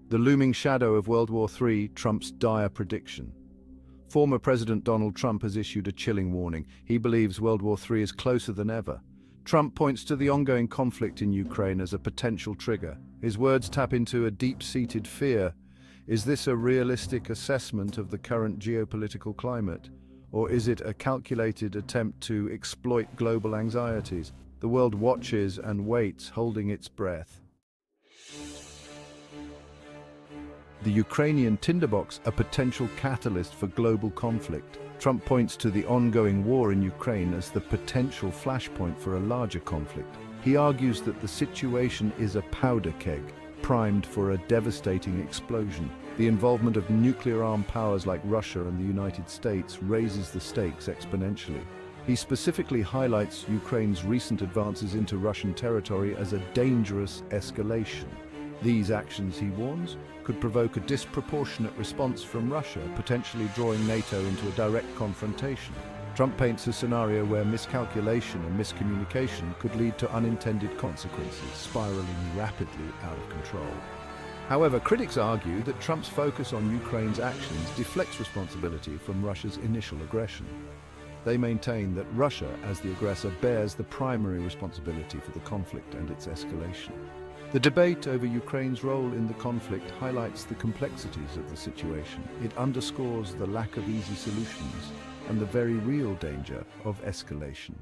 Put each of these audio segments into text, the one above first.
The looming shadow of World War III, Trump's dire prediction. Former President Donald Trump has issued a chilling warning. He believes World War III is closer than ever. Trump points to the ongoing conflict in Ukraine as a potential trigger. His words tap into a deep-seated fear. Is this a realistic assessment of the current geopolitical climate? Or is it a calculated attempt to exploit global anxieties? The world watches and waits, holding its breath. The Ukrainian tinderbox, a potential catalyst for global conflict. Trump points to the ongoing war in Ukraine as the potential flashpoint for a larger conflict. He argues that the situation is a powder keg, primed for a devastating explosion. The involvement of nuclear-armed powers like Russia and the United States raises the stakes exponentially. He specifically highlights Ukraine's recent advances into Russian territory as a dangerous escalation. These actions, he warns, could provoke a disproportionate response from Russia, potentially drawing NATO into a direct confrontation. Trump paints a scenario where miscalculation and miscommunication could lead to unintended consequences, spiraling rapidly out of control. However, critics argue that Trump's focus on Ukraine's actions deflects responsibility from Russia's initial aggression. They maintain that Russia, as the aggressor, bears the primary responsibility for the conflict and its escalation. The debate over Ukraine's role in the conflict highlights the complexities of the situation. It underscores the lack of easy solutions and the very real danger of escalation.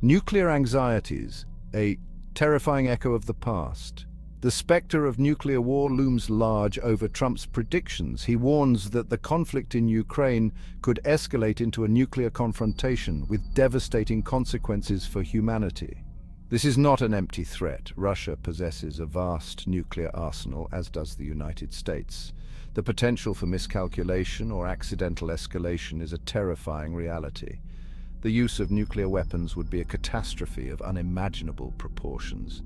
Nuclear anxieties, a terrifying echo of the past. The specter of nuclear war looms large over Trump's predictions. He warns that the conflict in Ukraine could escalate into a nuclear confrontation with devastating consequences for humanity. This is not an empty threat. Russia possesses a vast nuclear arsenal, as does the United States. The potential for miscalculation or accidental escalation is a terrifying reality. The use of nuclear weapons would be a catastrophe of unimaginable proportions.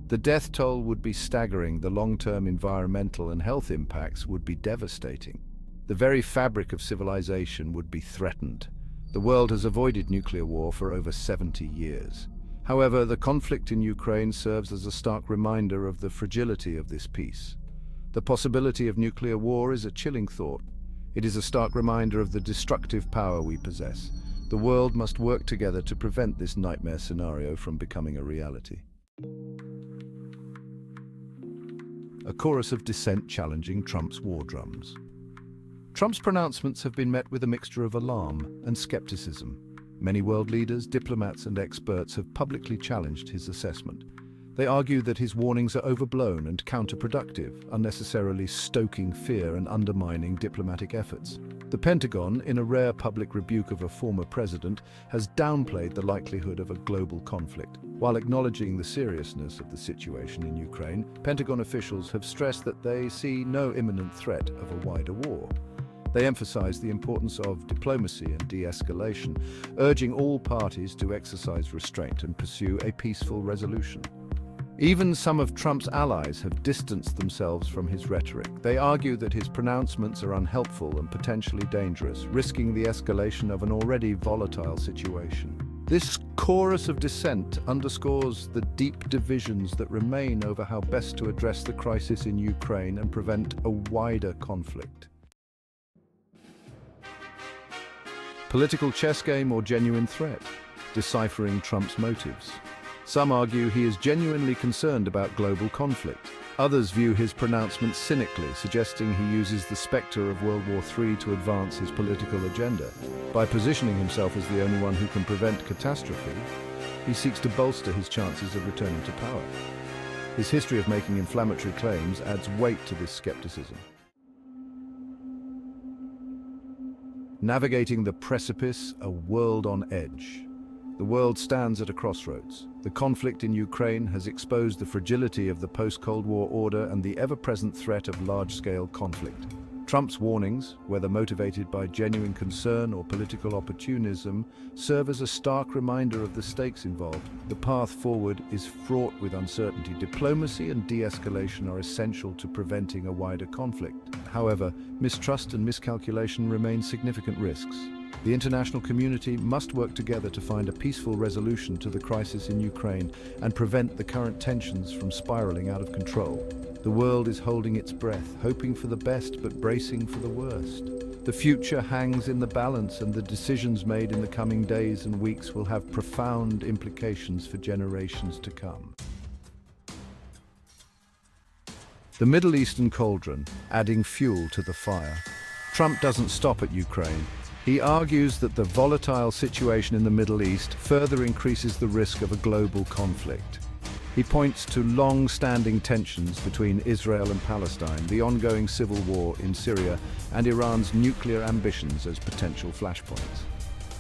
The death toll would be staggering. The long-term environmental and health impacts would be devastating. The very fabric of civilization would be threatened. The world has avoided nuclear war for over 70 years. However, the conflict in Ukraine serves as a stark reminder of the fragility of this peace. The possibility of nuclear war is a chilling thought. It is a stark reminder of the destructive power we possess. The world must work together to prevent this nightmare scenario from becoming a reality. A chorus of dissent challenging Trump's war drums. Trump's pronouncements have been met with a mixture of alarm and skepticism. Many world leaders, diplomats, and experts have publicly challenged his assessment. They argue that his warnings are overblown and counterproductive, unnecessarily stoking fear and undermining diplomatic efforts. The Pentagon, in a rare public rebuke of a former president, has downplayed the likelihood of a global conflict. While acknowledging the seriousness of the situation in Ukraine, Pentagon officials have stressed that they see no imminent threat of a wider war. They emphasize the importance of diplomacy and de-escalation, urging all parties to exercise restraint and pursue a peaceful resolution. Even some of Trump's allies have distanced themselves from his rhetoric. They argue that his pronouncements are unhelpful and potentially dangerous, risking the escalation of an already volatile situation. This chorus of dissent underscores the deep divisions that remain over how best to address the crisis in Ukraine and prevent a wider conflict. Political chess game or genuine threat? Deciphering Trump's motives. Some argue he is genuinely concerned about global conflict. Others view his pronouncements cynically, suggesting he uses the specter of World War III to advance his political agenda. By positioning himself as the only one who can prevent catastrophe, he seeks to bolster his chances of returning to power. His history of making inflammatory claims adds weight to this skepticism. Navigating the precipice, a world on edge. The world stands at a crossroads. The conflict in Ukraine has exposed the fragility of the post-Cold War order and the ever-present threat of large-scale conflict. Trump's warnings, whether motivated by genuine concern or political opportunism, serve as a stark reminder of the stakes involved. The path forward is fraught with uncertainty. Diplomacy and de-escalation are essential to preventing a wider conflict. However, mistrust and miscalculation remain significant risks. The international community must work together to find a peaceful resolution to the crisis in Ukraine and prevent the current tensions from spiraling out of control. The world is holding its breath, hoping for the best but bracing for the worst. The future hangs in the balance, and the decisions made in the coming days and weeks will have profound implications for generations to come. The Middle Eastern cauldron, adding fuel to the fire. Trump doesn't stop at Ukraine. He argues that the volatile situation in the Middle East further increases the risk of a global conflict. He points to long-standing tensions between Israel and Palestine, the ongoing civil war in Syria, and Iran's nuclear ambitions as potential flashpoints.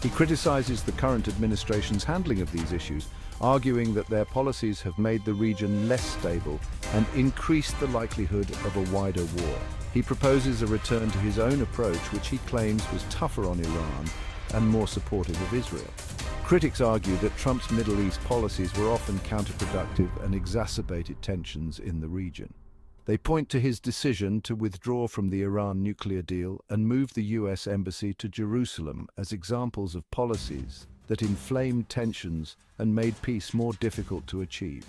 He criticizes the current administration's handling of these issues, arguing that their policies have made the region less stable and increased the likelihood of a wider war. He proposes a return to his own approach, which he claims was tougher on Iran and more supportive of Israel. Critics argue that Trump's Middle East policies were often counterproductive and exacerbated tensions in the region. They point to his decision to withdraw from the Iran nuclear deal and move the US embassy to Jerusalem as examples of policies that inflamed tensions and made peace more difficult to achieve.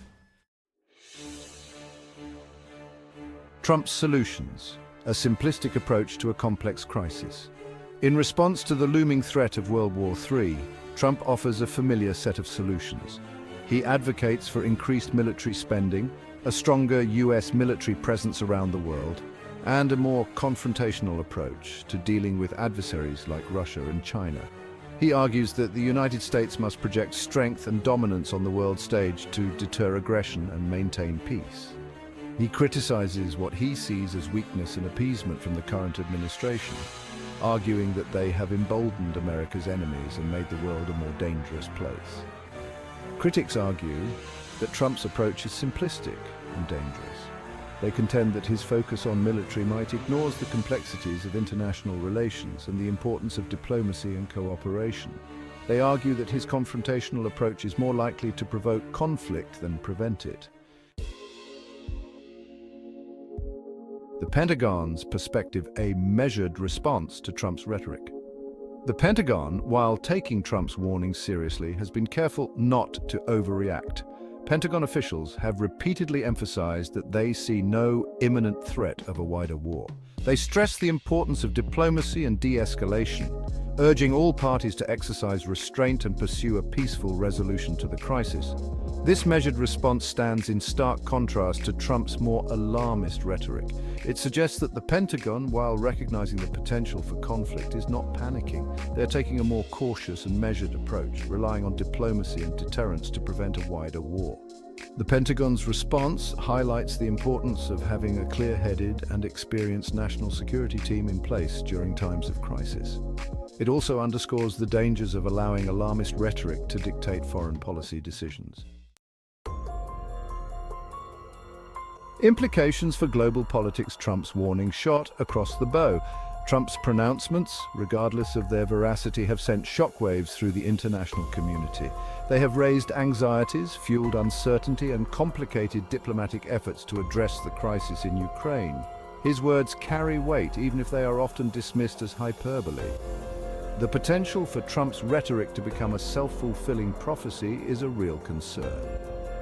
Trump's solutions. A simplistic approach to a complex crisis. In response to the looming threat of World War III, Trump offers a familiar set of solutions. He advocates for increased military spending, a stronger US military presence around the world, and a more confrontational approach to dealing with adversaries like Russia and China. He argues that the United States must project strength and dominance on the world stage to deter aggression and maintain peace. He criticizes what he sees as weakness and appeasement from the current administration, arguing that they have emboldened America's enemies and made the world a more dangerous place. Critics argue that Trump's approach is simplistic and dangerous. They contend that his focus on military might ignore the complexities of international relations and the importance of diplomacy and cooperation. They argue that his confrontational approach is more likely to provoke conflict than prevent it. The Pentagon's perspective: a measured response to Trump's rhetoric. The Pentagon, while taking Trump's warnings seriously, has been careful not to overreact. Pentagon officials have repeatedly emphasized that they see no imminent threat of a wider war. They stress the importance of diplomacy and de-escalation, urging all parties to exercise restraint and pursue a peaceful resolution to the crisis. This measured response stands in stark contrast to Trump's more alarmist rhetoric. It suggests that the Pentagon, while recognizing the potential for conflict, is not panicking. They're taking a more cautious and measured approach, relying on diplomacy and deterrence to prevent a wider war. The Pentagon's response highlights the importance of having a clear-headed and experienced national security team in place during times of crisis. It also underscores the dangers of allowing alarmist rhetoric to dictate foreign policy decisions. Implications for global politics. Trump's warning shot across the bow. Trump's pronouncements, regardless of their veracity, have sent shockwaves through the international community. They have raised anxieties, fueled uncertainty, and complicated diplomatic efforts to address the crisis in Ukraine. His words carry weight, even if they are often dismissed as hyperbole. The potential for Trump's rhetoric to become a self-fulfilling prophecy is a real concern.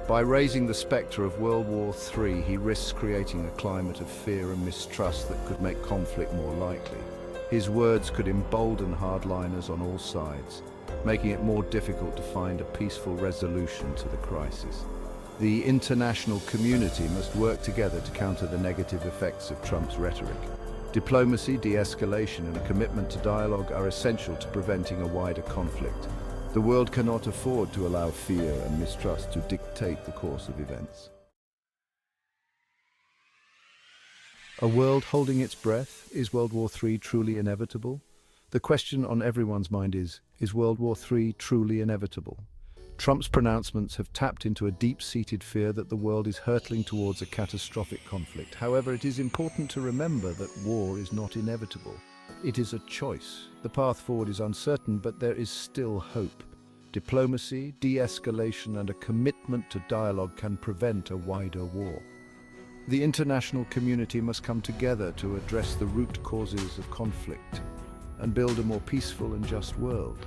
By raising the specter of World War III, he risks creating a climate of fear and mistrust that could make conflict more likely. His words could embolden hardliners on all sides, making it more difficult to find a peaceful resolution to the crisis. The international community must work together to counter the negative effects of Trump's rhetoric. Diplomacy, de-escalation, and a commitment to dialogue are essential to preventing a wider conflict. The world cannot afford to allow fear and mistrust to dictate the course of events. A world holding its breath? Is World War III truly inevitable? The question on everyone's mind is World War III truly inevitable? Trump's pronouncements have tapped into a deep-seated fear that the world is hurtling towards a catastrophic conflict. However, it is important to remember that war is not inevitable. It is a choice. The path forward is uncertain, but there is still hope. Diplomacy, de-escalation, and a commitment to dialogue can prevent a wider war. The international community must come together to address the root causes of conflict. and build a more peaceful and just world.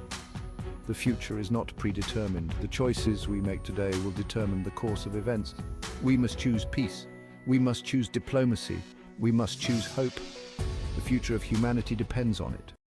The future is not predetermined. The choices we make today will determine the course of events. We must choose peace. We must choose diplomacy. We must choose hope. The future of humanity depends on it.